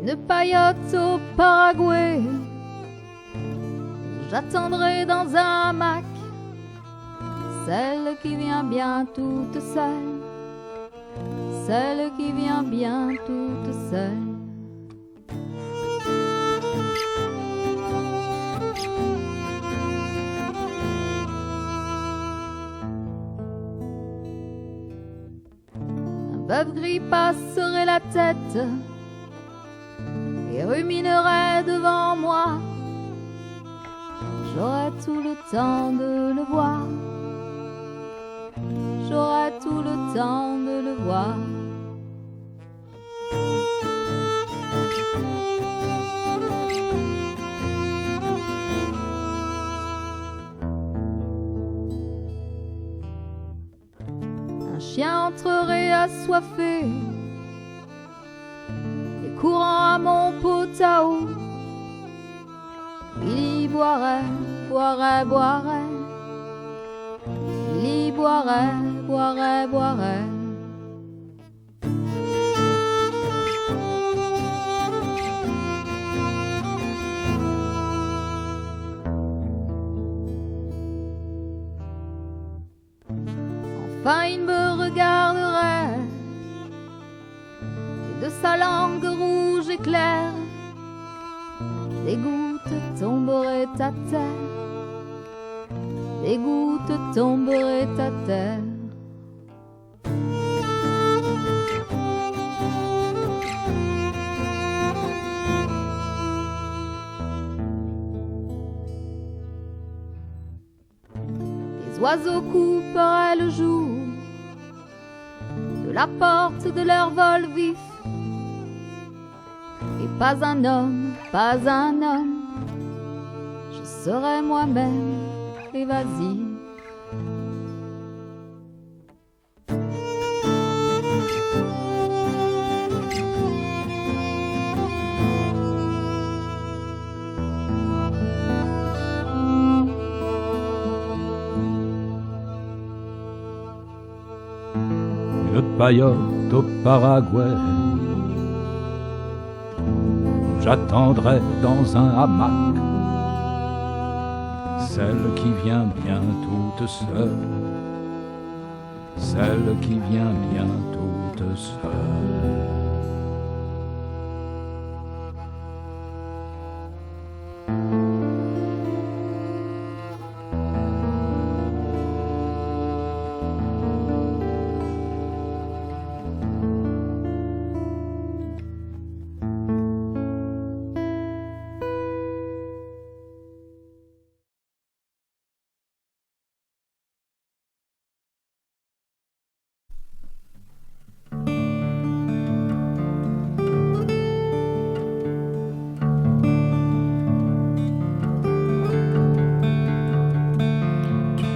une paillote au Paraguay, où j'attendrai dans un hamac celle qui vient bien toute seule, celle qui vient bien toute seule. Un bœuf gris passerait la tête et ruminerait devant moi. J'aurais tout le temps de le voir, j'aurais tout le temps de le voir. Un chien entrerait assoiffé et courant à mon pot à eau, il y boirait, boirait, boirait. Il y boirait, boirait, boirait. Enfin il me regarderait et de sa langue rouge et claire des gouttes tomberaient à terre, des gouttes tomberaient à terre. Les oiseaux couperaient le jour de la porte de leur vol vif, et pas un homme, je serais moi-même évasif. Une paillote au Paraguay, où j'attendrai dans un hamac celle qui vient bien toute seule, celle qui vient bien toute seule.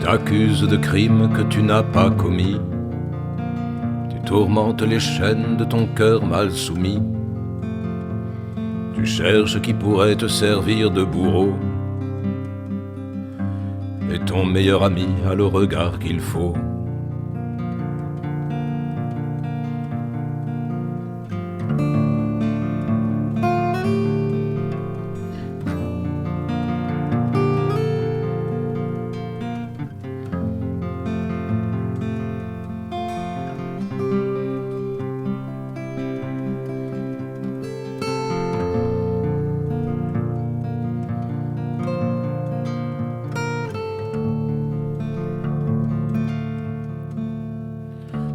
T'accuses de crimes que tu n'as pas commis, tu tourmentes les chaînes de ton cœur mal soumis, tu cherches qui pourrait te servir de bourreau, et ton meilleur ami a le regard qu'il faut.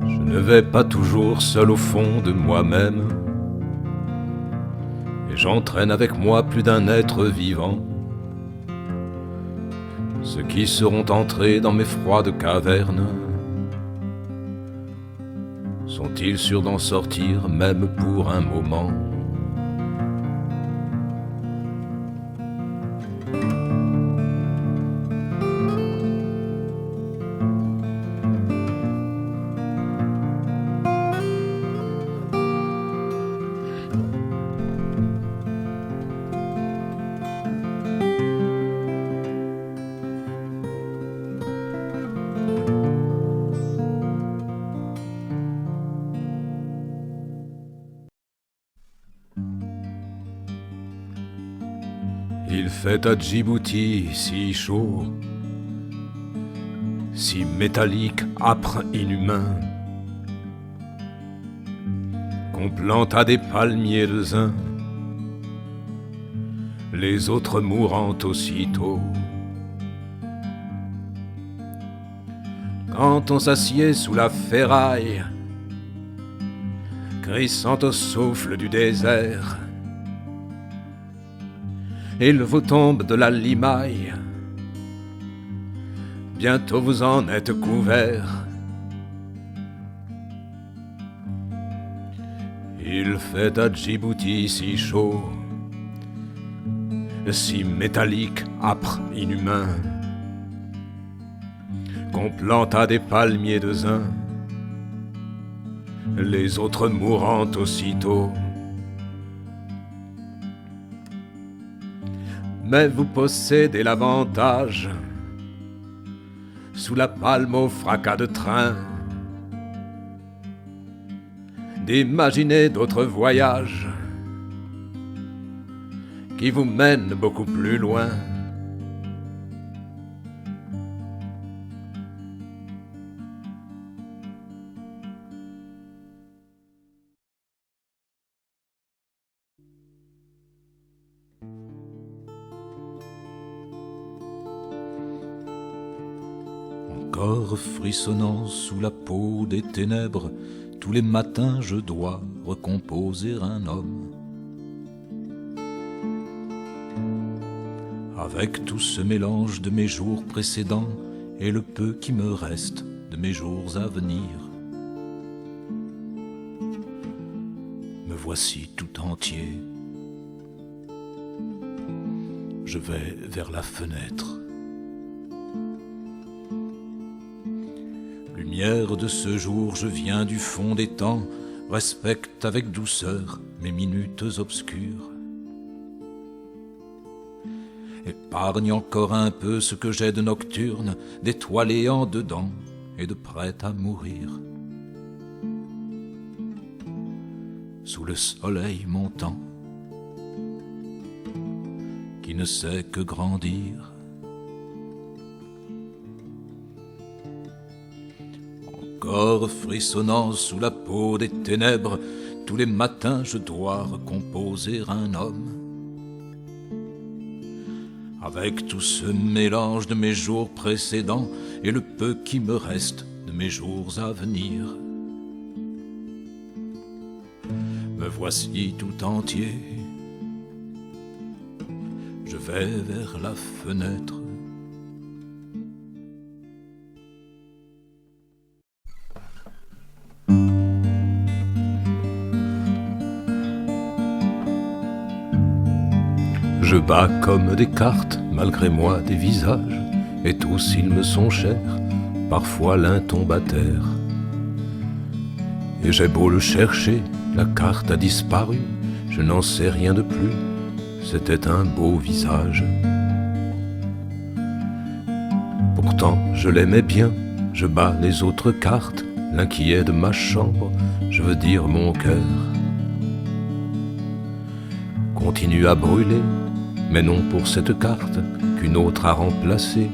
Je ne vais pas toujours seul au fond de moi-même, et j'entraîne avec moi plus d'un être vivant. Ceux qui seront entrés dans mes froides cavernes, sont-ils sûrs d'en sortir même pour un moment? Il fait à Djibouti si chaud, si métallique, âpre, inhumain, qu'on planta des palmiers de zin, les autres mourant aussitôt. Quand on s'assied sous la ferraille, crissant au souffle du désert, et le vous tombe de la limaille, bientôt vous en êtes couvert. Il fait à Djibouti si chaud, si métallique, âpre, inhumain, qu'on planta des palmiers de zin, les autres mourant aussitôt. Mais vous possédez l'avantage, sous la palme au fracas de train, d'imaginer d'autres voyages qui vous mènent beaucoup plus loin. Encore frissonnant sous la peau des ténèbres, tous les matins je dois recomposer un homme. Avec tout ce mélange de mes jours précédents et le peu qui me reste de mes jours à venir, me voici tout entier. Je vais vers la fenêtre. Lumière de ce jour, je viens du fond des temps, respecte avec douceur mes minutes obscures. Épargne encore un peu ce que j'ai de nocturne, d'étoilé en dedans et de prêt à mourir. Sous le soleil montant, qui ne sait que grandir. Encore frissonnant sous la peau des ténèbres, tous les matins je dois recomposer un homme. Avec tout ce mélange de mes jours précédents et le peu qui me reste de mes jours à venir, me voici tout entier. Je vais vers la fenêtre. Je bats comme des cartes, malgré moi des visages, et tous ils me sont chers, parfois l'un tombe à terre. Et j'ai beau le chercher, la carte a disparu, je n'en sais rien de plus, c'était un beau visage. Pourtant je l'aimais bien, je bats les autres cartes, l'inquiet de ma chambre, je veux dire mon cœur continue à brûler, mais non pour cette carte qu'une autre a remplacée,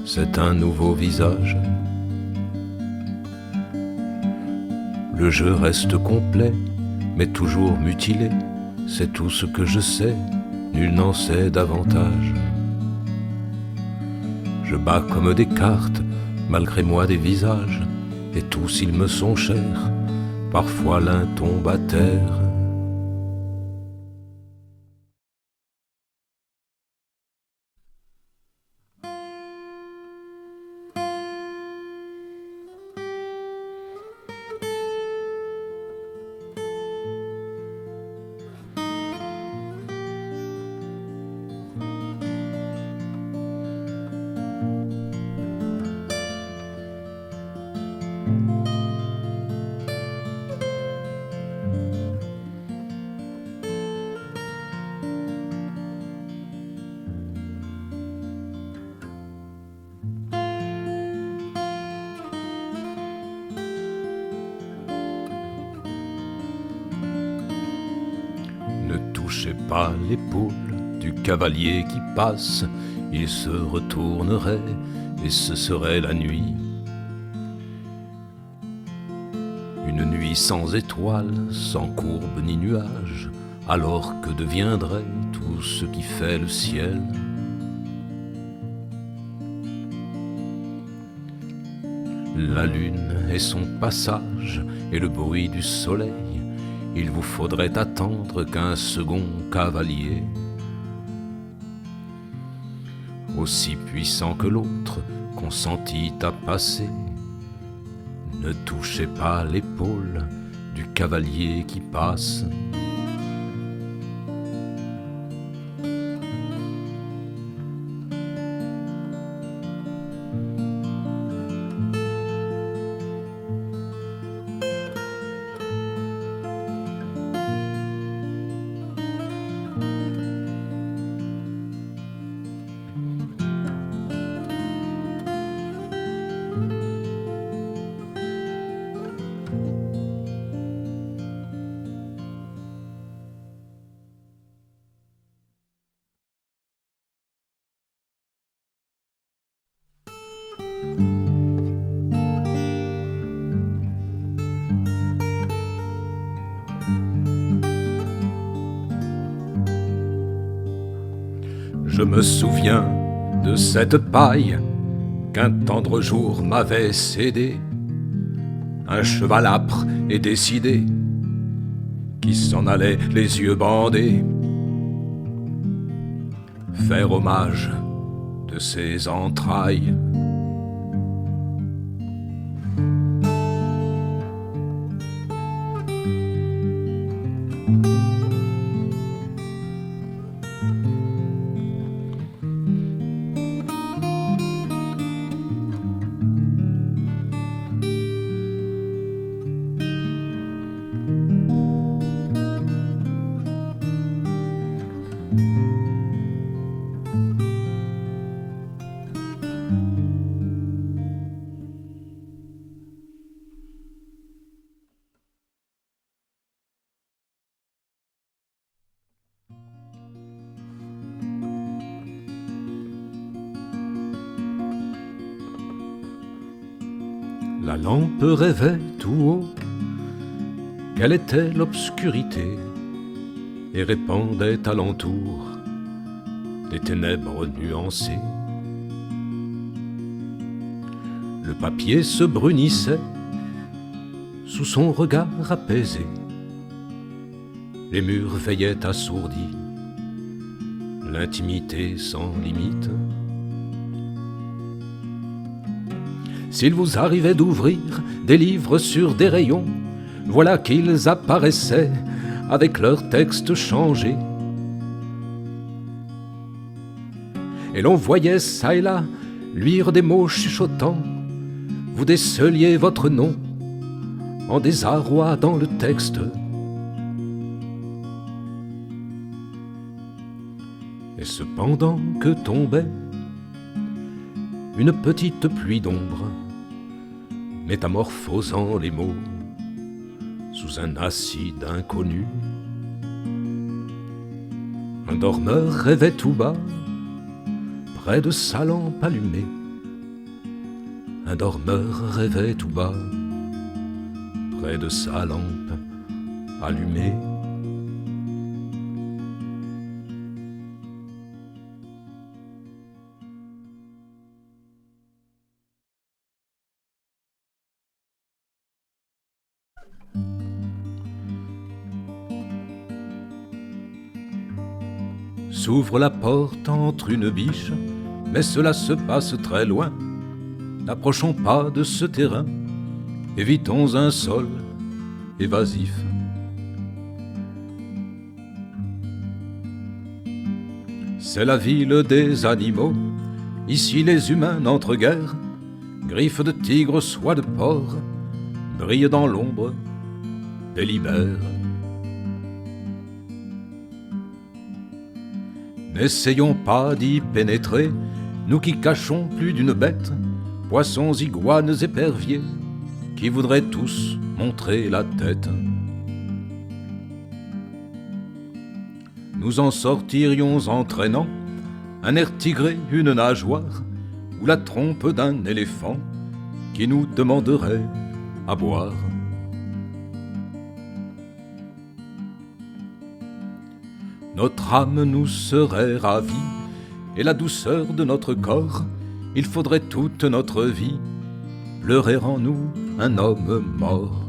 c'est un nouveau visage. Le jeu reste complet, mais toujours mutilé, c'est tout ce que je sais, nul n'en sait davantage. Je bats comme des cartes, malgré moi des visages, et tous ils me sont chers, parfois l'un tombe à terre. Ne touchez pas l'épaule du cavalier qui passe, il se retournerait et ce serait la nuit. Une nuit sans étoiles, sans courbe ni nuage, alors que deviendrait tout ce qui fait le ciel? La lune et son passage et le bruit du soleil, il vous faudrait attendre qu'un second cavalier, aussi puissant que l'autre, consentit à passer. Ne touchez pas l'épaule du cavalier qui passe. Je me souviens de cette paille qu'un tendre jour m'avait cédée, un cheval âpre et décidé qui s'en allait les yeux bandés faire hommage de ses entrailles. La lampe rêvait tout haut quelle était l'obscurité et répandait alentour des ténèbres nuancées. Le papier se brunissait sous son regard apaisé. Les murs veillaient assourdis, l'intimité sans limite. S'il vous arrivait d'ouvrir des livres sur des rayons, voilà qu'ils apparaissaient avec leurs textes changés. Et l'on voyait çà et là luire des mots chuchotants. Vous déceliez votre nom en désarroi dans le texte. Et cependant que tombait une petite pluie d'ombre, métamorphosant les mots sous un acide inconnu. Un dormeur rêvait tout bas, près de sa lampe allumée. Un dormeur rêvait tout bas, près de sa lampe allumée. S'ouvre la porte entre une biche, mais cela se passe très loin. N'approchons pas de ce terrain, évitons un sol évasif. C'est la ville des animaux, ici les humains n'entrent guère. Griffes de tigre, soie de porc, brillent dans l'ombre, délibèrent. N'essayons pas d'y pénétrer, nous qui cachons plus d'une bête, poissons, iguanes, éperviers, qui voudraient tous montrer la tête. nous en sortirions en traînant un air tigré, une nageoire, ou la trompe d'un éléphant qui nous demanderait à boire. Notre âme nous serait ravie, et la douceur de notre corps, il faudrait toute notre vie pleurer en nous un homme mort.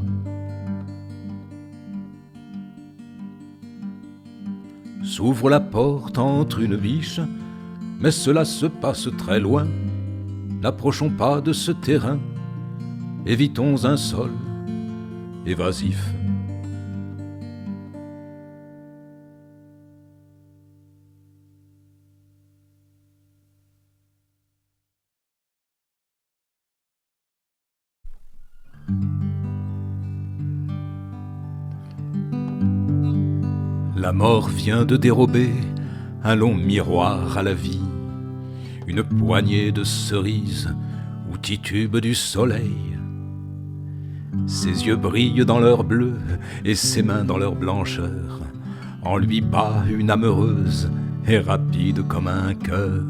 S'ouvre la porte entre une biche, mais cela se passe très loin. N'approchons pas de ce terrain, évitons un sol évasif. La mort vient de dérober un long miroir à la vie, une poignée de cerises ou titubes du soleil. Ses yeux brillent dans leur bleu et ses mains dans leur blancheur. En lui bat une âme heureuse et rapide comme un cœur.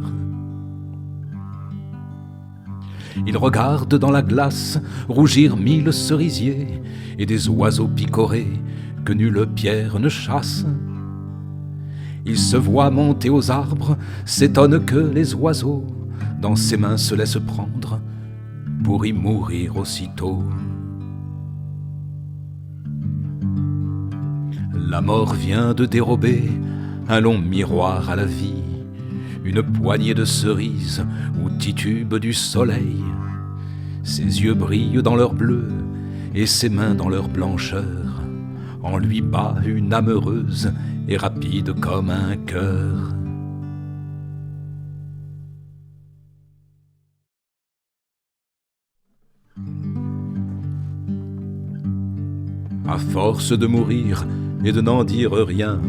Il regarde dans la glace rougir 1000 cerisiers et des oiseaux picorés que nulle pierre ne chasse. Il se voit monter aux arbres, s'étonne que les oiseaux dans ses mains se laissent prendre pour y mourir aussitôt. La mort vient de dérober un long miroir à la vie, une poignée de cerises ou titubes du soleil. Ses yeux brillent dans leur bleu et ses mains dans leur blancheur. En lui bat une âme heureuse et rapide comme un cœur. À force de mourir et de n'en dire rien,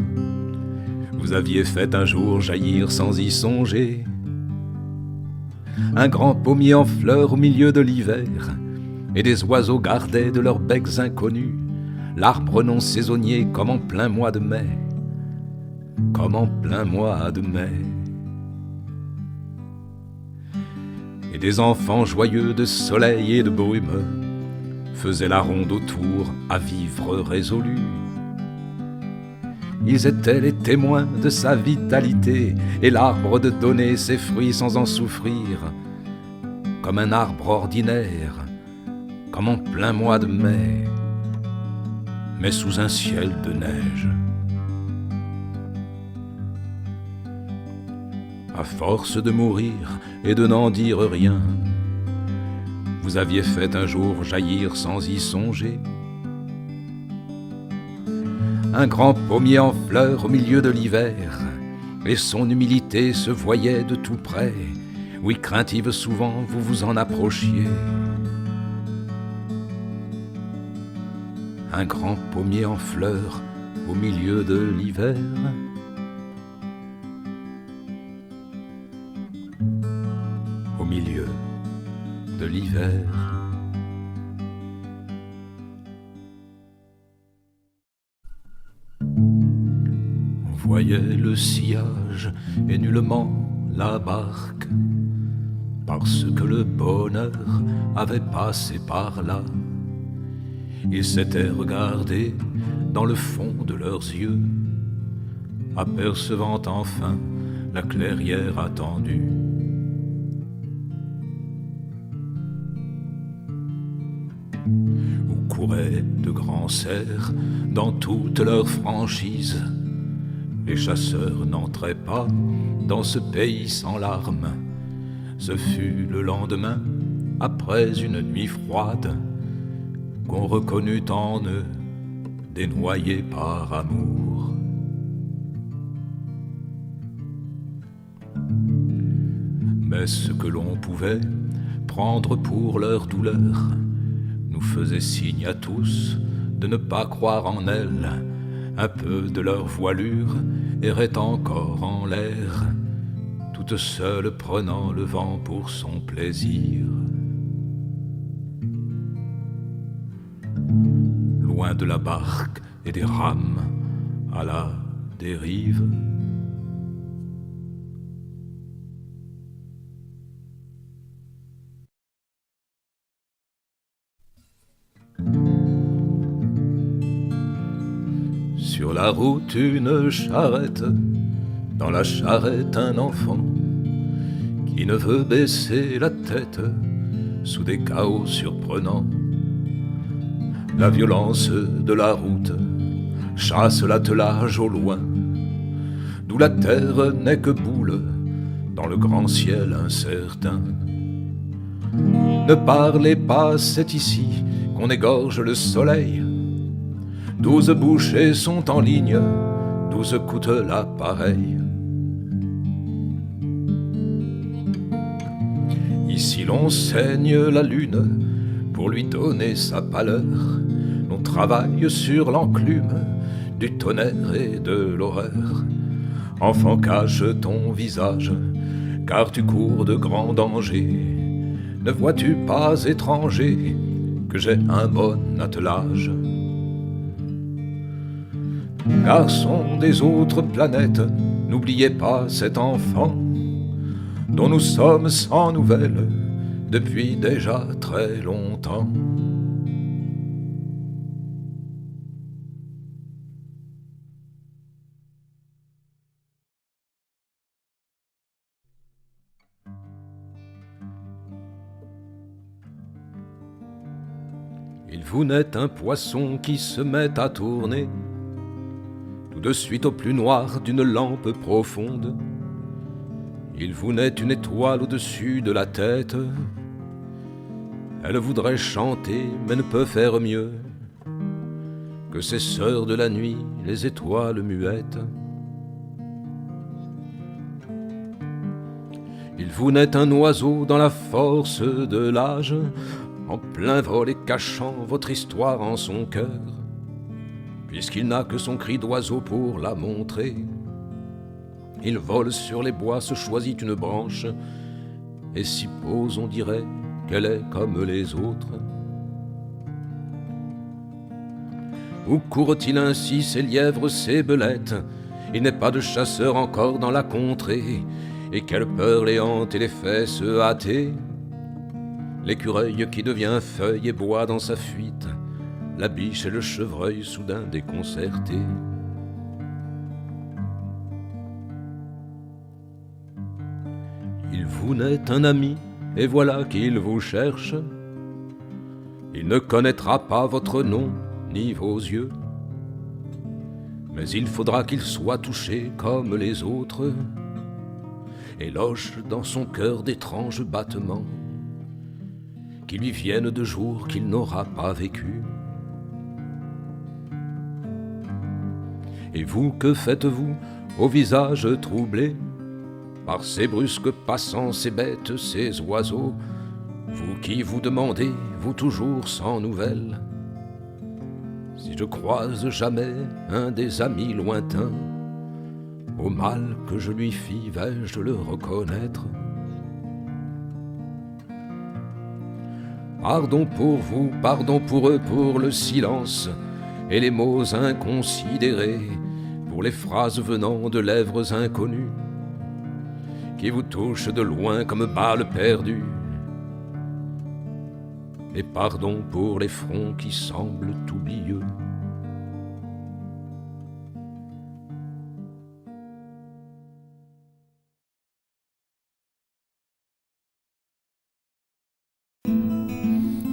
vous aviez fait un jour jaillir sans y songer un grand pommier en fleurs au milieu de l'hiver, et des oiseaux gardaient de leurs becs inconnus l'arbre non saisonnier comme en plein mois de mai, comme en plein mois de mai. Et des enfants joyeux de soleil et de brume faisaient la ronde autour à vivre résolus. Ils étaient les témoins de sa vitalité et l'arbre de donner ses fruits sans en souffrir, comme un arbre ordinaire, comme en plein mois de mai, mais sous un ciel de neige. À force de mourir et de n'en dire rien, vous aviez fait un jour jaillir sans y songer un grand pommier en fleurs au milieu de l'hiver, et son humilité se voyait de tout près. Oui, craintive souvent, vous vous en approchiez. Un grand pommier en fleurs au milieu de l'hiver. Au milieu de l'hiver. On voyait le sillage et nullement la barque, parce que le bonheur avait passé par là. Ils s'étaient regardés dans le fond de leurs yeux, apercevant enfin la clairière attendue. Où couraient de grands cerfs dans toute leur franchise. Les chasseurs n'entraient pas dans ce pays sans larmes. Ce fut le lendemain, après une nuit froide, qu'on reconnut en eux des noyés par amour. Mais ce que l'on pouvait prendre pour leur douleur nous faisait signe à tous de ne pas croire en elles. Un peu de leur voilure errait encore en l'air, toute seule prenant le vent pour son plaisir. Loin de la barque et des rames, à la dérive. Sur la route, une charrette, dans la charrette, un enfant qui ne veut baisser la tête sous des chaos surprenants. La violence de la route chasse l'attelage au loin, d'où la terre n'est que boule dans le grand ciel incertain. Ne parlez pas, c'est ici qu'on égorge le soleil. 12 bouchées sont en ligne, 12 coûte l'appareil. Ici l'on saigne la lune pour lui donner sa pâleur. L'on travaille sur l'enclume du tonnerre et de l'horreur. Enfant, cache ton visage, car tu cours de grands dangers. Ne vois-tu pas, étranger, que j'ai un bon attelage? Garçons des autres planètes, n'oubliez pas cet enfant dont nous sommes sans nouvelles depuis déjà très longtemps. Il vous naît un poisson qui se met à tourner tout de suite au plus noir d'une lampe profonde. Il vous naît une étoile au-dessus de la tête. Elle voudrait chanter, mais ne peut faire mieux que ces sœurs de la nuit, les étoiles muettes. Il vous naît un oiseau dans la force de l'âge, en plein vol et cachant votre histoire en son cœur, puisqu'il n'a que son cri d'oiseau pour la montrer. Il vole sur les bois, se choisit une branche, et s'y pose, on dirait qu'elle est comme les autres. Où court-il ainsi, ces lièvres, ces belettes? Il n'est pas de chasseur encore dans la contrée, et quelle peur les hante et les fait se hâter. L'écureuil qui devient feuille et boit dans sa fuite, la biche et le chevreuil soudain déconcertés. Il vous naît un ami, et voilà qu'il vous cherche. Il ne connaîtra pas votre nom, ni vos yeux, mais il faudra qu'il soit touché comme les autres, et loge dans son cœur d'étranges battements, qui lui viennent de jours qu'il n'aura pas vécu. Et vous, que faites-vous au visage troublé par ces brusques passants, ces bêtes, ces oiseaux? Vous qui vous demandez, vous toujours sans nouvelles, si je croise jamais un des amis lointains, au mal que je lui fis, vais-je le reconnaître? Pardon pour vous, pardon pour eux, pour le silence et les mots inconsidérés, pour les phrases venant de lèvres inconnues, qui vous touchent de loin comme balles perdues. Et pardon pour les fronts qui semblent oublieux.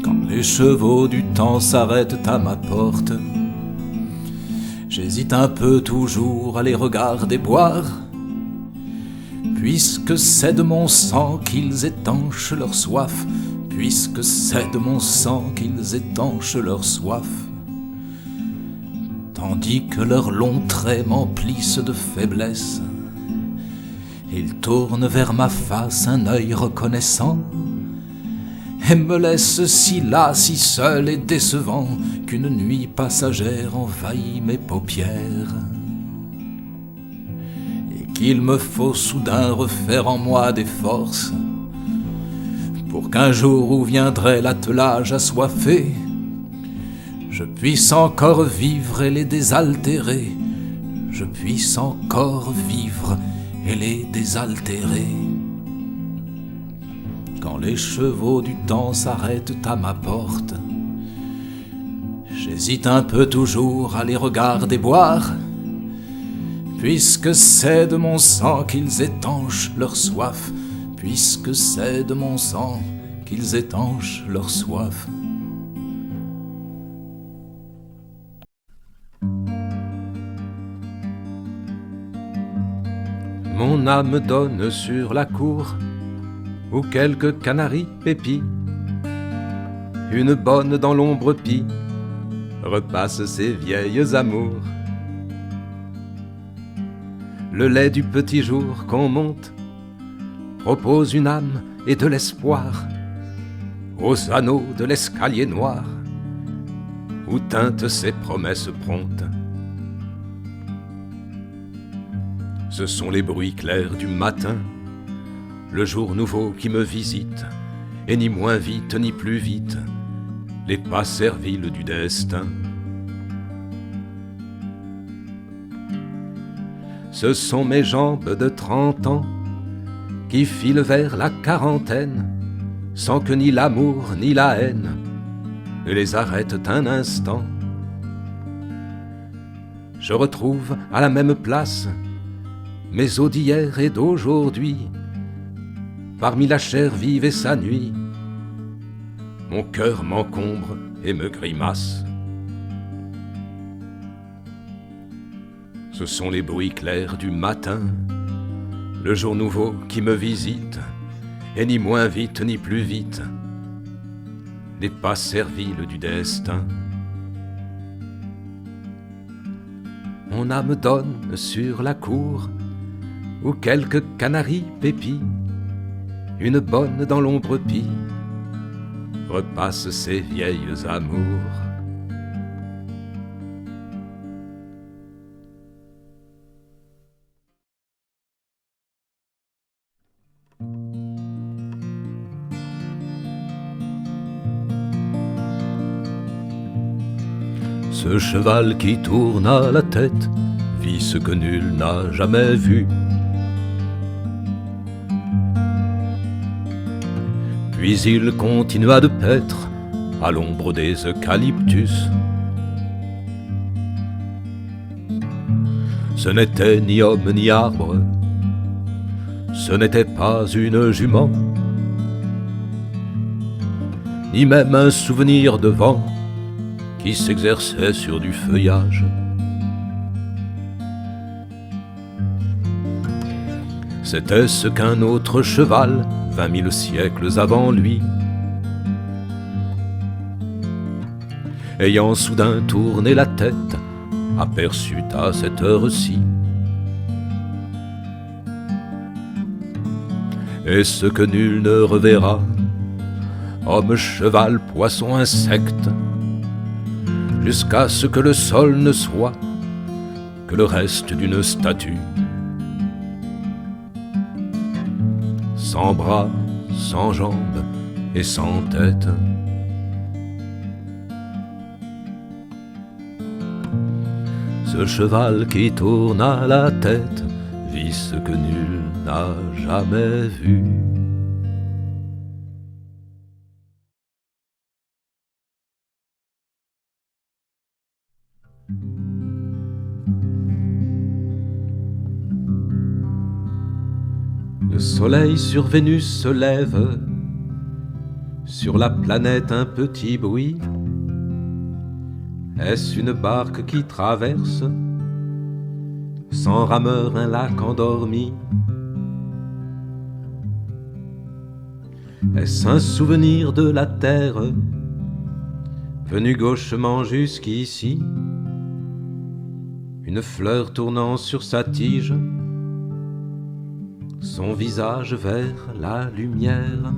Quand les chevaux du temps s'arrêtent à ma porte, j'hésite un peu toujours à les regarder boire, puisque c'est de mon sang qu'ils étanchent leur soif, puisque c'est de mon sang qu'ils étanchent leur soif, tandis que leurs longs traits m'emplissent de faiblesse. Ils tournent vers ma face un œil reconnaissant, et me laissent si las, si seul et décevant, qu'une nuit passagère envahit mes paupières, et qu'il me faut soudain refaire en moi des forces, pour qu'un jour où viendrait l'attelage assoiffé, je puisse encore vivre et les désaltérer, je puisse encore vivre et les désaltérer. Quand les chevaux du temps s'arrêtent à ma porte, j'hésite un peu toujours à les regarder boire, puisque c'est de mon sang qu'ils étanchent leur soif, puisque c'est de mon sang qu'ils étanchent leur soif. Mon âme donne sur la cour où quelques canaris pépient. Une bonne dans l'ombre pie repasse ses vieilles amours. Le lait du petit jour qu'on monte propose une âme et de l'espoir aux anneaux de l'escalier noir où teintent ses promesses promptes. Ce sont les bruits clairs du matin, le jour nouveau qui me visite, et ni moins vite ni plus vite, les pas serviles du destin. Ce sont mes jambes de 30 ans qui filent vers la quarantaine, sans que ni l'amour ni la haine ne les arrêtent un instant. Je retrouve à la même place mes os d'hier et d'aujourd'hui, parmi la chair vive et sa nuit, mon cœur m'encombre et me grimace. Ce sont les bruits clairs du matin, le jour nouveau qui me visite, et ni moins vite ni plus vite, les pas serviles du destin. Mon âme donne sur la cour où quelques canaris pépient, une bonne dans l'ombre pie repasse ses vieilles amours. Ce cheval qui tourne à la tête vit ce que nul n'a jamais vu. Puis il continua de paître à l'ombre des eucalyptus. Ce n'était ni homme ni arbre, ce n'était pas une jument, ni même un souvenir de vent qui s'exerçait sur du feuillage. C'était ce qu'un autre cheval, 20 000 siècles avant lui, ayant soudain tourné la tête, aperçut à cette heure-ci. Et ce que nul ne reverra, homme, cheval, poisson, insecte, jusqu'à ce que le sol ne soit que le reste d'une statue. Sans bras, sans jambes et sans tête. Ce cheval qui tourne à la tête vit ce que nul n'a jamais vu. Le soleil sur Vénus se lève, sur la planète un petit bruit. Est-ce une barque qui traverse, sans rameur un lac endormi? Est-ce un souvenir de la terre, venu gauchement jusqu'ici? Une fleur tournant sur sa tige, son visage vers la lumière.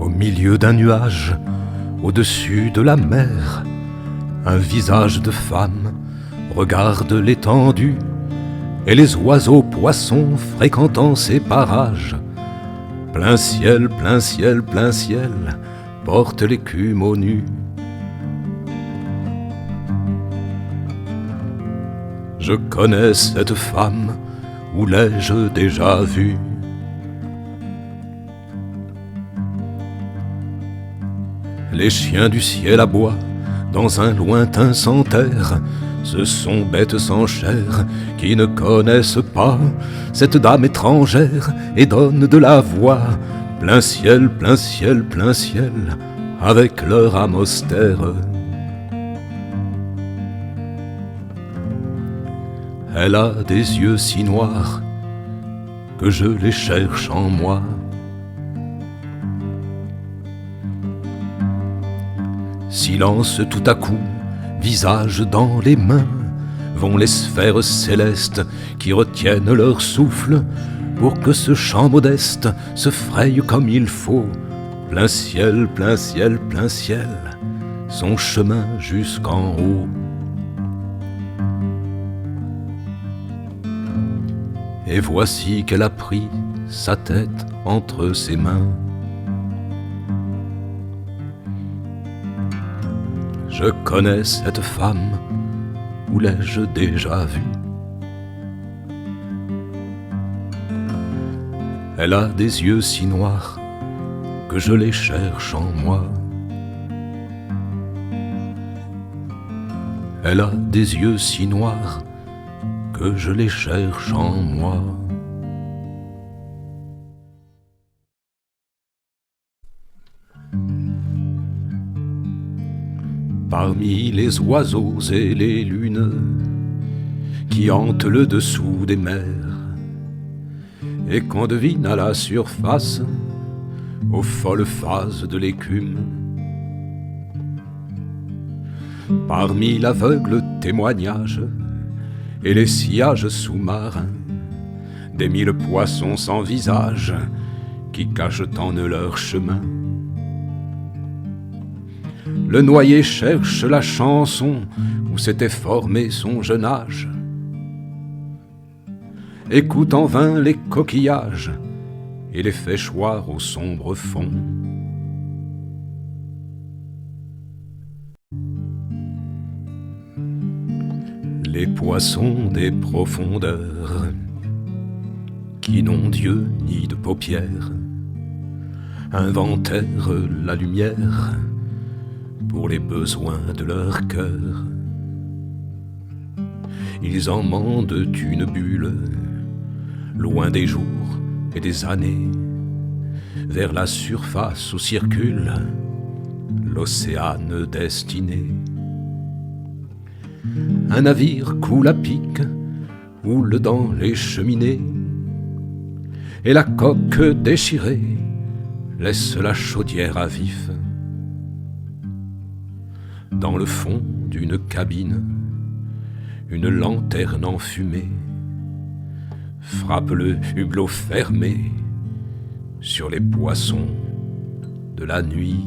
Au milieu d'un nuage, au-dessus de la mer, un visage de femme regarde l'étendue et les oiseaux poissons fréquentant ces parages Plein ciel, plein ciel, plein ciel, porte l'écume aux nues. Je connais cette femme, où l'ai-je déjà vue? Les chiens du ciel aboient dans un lointain sans terre. Ce sont bêtes sans chair qui ne connaissent pas cette dame étrangère et donnent de la voix. Plein ciel, plein ciel, plein ciel, avec leur âme austère. Elle a des yeux si noirs que je les cherche en moi. Silence tout à coup, visage dans les mains, vont les sphères célestes qui retiennent leur souffle pour que ce chant modeste se fraye comme il faut. Plein ciel, plein ciel, plein ciel, son chemin jusqu'en haut. Et voici qu'elle a pris sa tête entre ses mains. Je connais cette femme, où l'ai-je déjà vue? Elle a des yeux si noirs que je les cherche en moi. Elle a des yeux si noirs que je les cherche en moi. Parmi les oiseaux et les lunes qui hantent le dessous des mers et qu'on devine à la surface aux folles phases de l'écume, parmi l'aveugle témoignage et les sillages sous-marins des mille poissons sans visage qui cachent en eux leur chemin, le noyé cherche la chanson où s'était formé son jeune âge, écoute en vain les coquillages et les féchoirs au sombre fond. Les poissons des profondeurs qui n'ont d'yeux ni de paupières inventèrent la lumière pour les besoins de leur cœur. Ils en mandent une bulle, loin des jours et des années, vers la surface où circule l'océane destiné. Un navire coule à pic, houle dans les cheminées, et la coque déchirée laisse la chaudière à vif. Dans le fond d'une cabine, une lanterne enfumée frappe le hublot fermé sur les poissons de la nuit.